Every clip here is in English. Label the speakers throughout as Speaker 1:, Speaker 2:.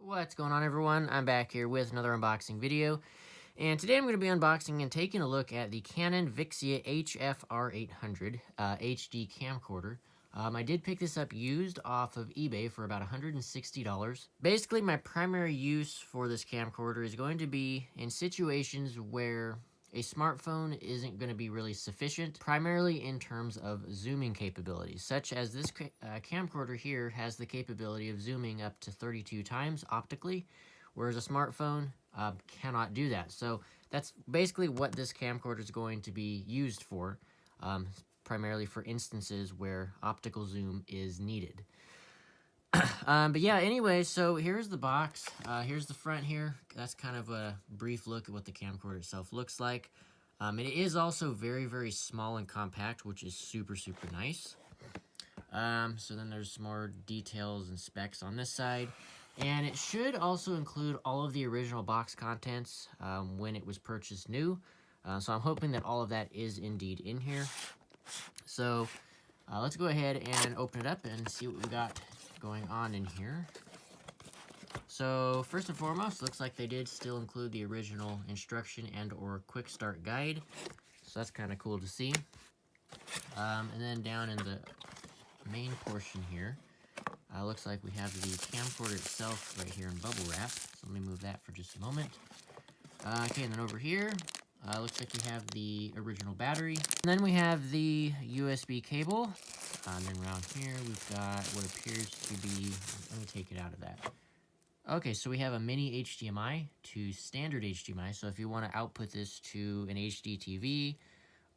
Speaker 1: What's going on, everyone? I'm back here with another unboxing video, and today I'm going to be unboxing and taking a look at the Canon VIXIA HFR800 HD camcorder. I did pick this up used off of eBay for about $160. Basically, my primary use for this camcorder is going to be in situations where a smartphone isn't going to be really sufficient, primarily in terms of zooming capabilities, such as this camcorder here has the capability of zooming up to 32 times optically, whereas a smartphone cannot do that. So that's basically what this camcorder is going to be used for, primarily for instances where optical zoom is needed. But yeah, anyway, so here's the box. Here's the front here. That's kind of a brief look at what the camcorder itself looks like. It is also very, very small and compact, which is super, super nice. So then there's some more details and specs on this side. And it should also include all of the original box contents when it was purchased new. So I'm hoping that all of that is indeed in here. So let's go ahead and open it up and see what we got going on in here. So first and foremost, looks like they did still include the original instruction and or quick start guide. So that's kind of cool to see. And then down in the main portion here, looks like we have the camcorder itself right here in bubble wrap. So let me move that for just a moment. Okay, and then over here, looks like we have the original battery. And then we have the USB cable. And then around here, we've got what appears to be, let me take it out of that. Okay, so we have a mini HDMI to standard HDMI. So if you want to output this to an HD TV,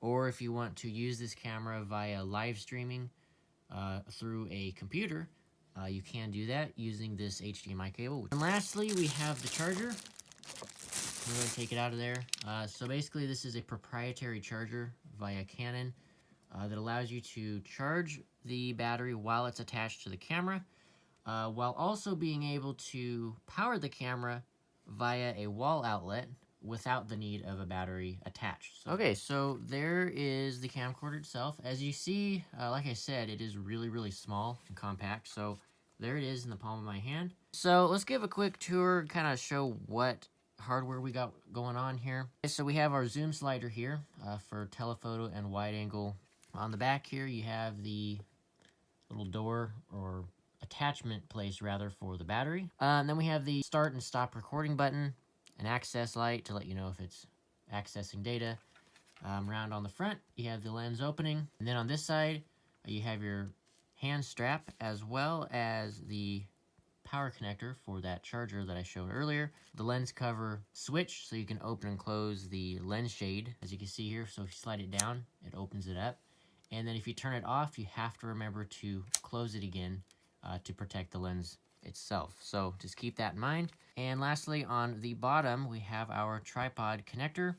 Speaker 1: or if you want to use this camera via live streaming through a computer, you can do that using this HDMI cable. And lastly, we have the charger. I'm going to take it out of there. So basically, this is a proprietary charger via Canon that allows you to charge the battery while it's attached to the camera, while also being able to power the camera via a wall outlet without the need of a battery attached. Okay, so there is the camcorder itself. As you see, like I said, it is really, really small and compact. So there it is in the palm of my hand. So let's give a quick tour, kind of show what hardware we got going on here. Okay, so we have our zoom slider here for telephoto and wide angle. On the back here, you have the little door or attachment place rather for the battery. And then we have the start and stop recording button, an access light to let you know if it's accessing data. Round on the front, you have the lens opening. And then on this side, you have your hand strap as well as the power connector for that charger that I showed earlier. The lens cover switch, so you can open and close the lens shade, as you can see here. So if you slide it down, it opens it up. And then if you turn it off, you have to remember to close it again to protect the lens itself. So just keep that in mind. And lastly, on the bottom, we have our tripod connector.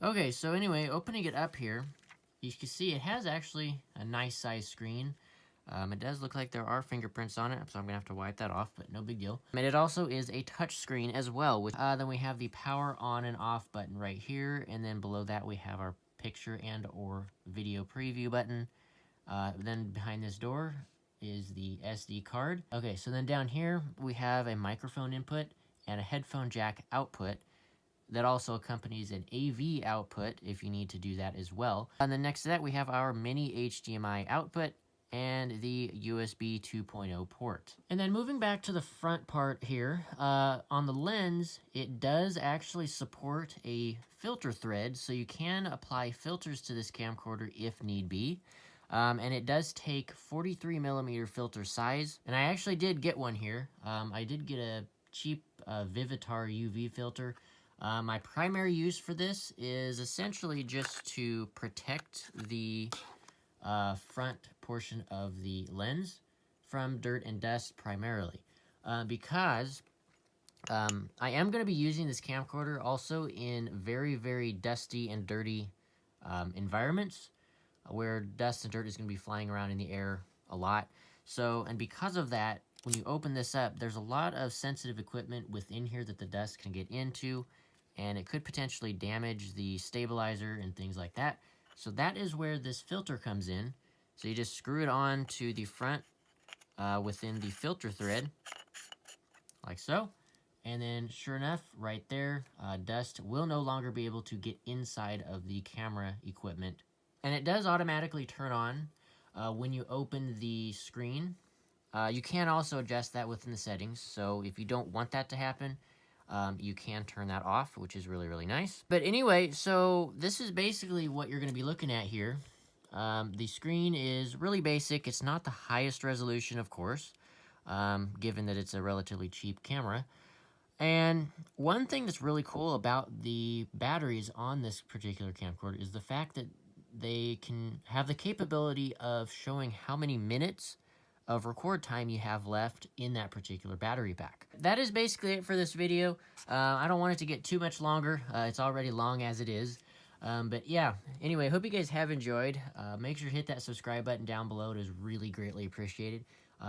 Speaker 1: Okay, so anyway, opening it up here, you can see it has actually a nice size screen. It does look like there are fingerprints on it, so I'm going to have to wipe that off, but no big deal. And it also is a touch screen as well. Then we have the power on and off button right here, and then below that we have our picture and or video preview button. Then behind this door is the SD card. Okay, so then down here we have a microphone input and a headphone jack output that also accompanies an AV output if you need to do that as well. And then next to that we have our mini HDMI output and the USB 2.0 port. And then moving back to the front part here, on the lens, it does actually support a filter thread, so you can apply filters to this camcorder if need be. And it does take 43mm filter size, and I actually did get one here. I did get a cheap Vivitar UV filter. My primary use for this is essentially just to protect the front portion of the lens from dirt and dust primarily, because I am going to be using this camcorder also in very, very dusty and dirty environments where dust and dirt is going to be flying around in the air a lot. So, and because of that, when you open this up, there's a lot of sensitive equipment within here that the dust can get into, and it could potentially damage the stabilizer and things like that. So that is where this filter comes in. So you just screw it on to the front within the filter thread, like so. And then sure enough, right there, dust will no longer be able to get inside of the camera equipment. And it does automatically turn on when you open the screen. You can also adjust that within the settings. So if you don't want that to happen, you can turn that off, which is really, really nice. But anyway, so this is basically what you're going to be looking at here. The screen is really basic. It's not the highest resolution, of course, given that it's a relatively cheap camera. And one thing that's really cool about the batteries on this particular camcorder is the fact that they can have the capability of showing how many minutes of record time you have left in that particular battery pack. That is basically it for this video. I don't want it to get too much longer. It's already long as it is. But yeah, anyway, hope you guys have enjoyed. Make sure to hit that subscribe button down below. It is really greatly appreciated.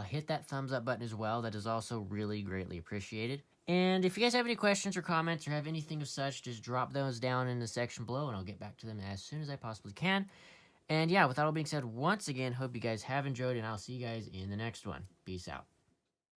Speaker 1: Hit that thumbs up button as well. That is also really greatly appreciated. And if you guys have any questions or comments or have anything of such, just drop those down in the section below and I'll get back to them as soon as I possibly can. And yeah, with that all being said, once again, hope you guys have enjoyed and I'll see you guys in the next one. Peace out.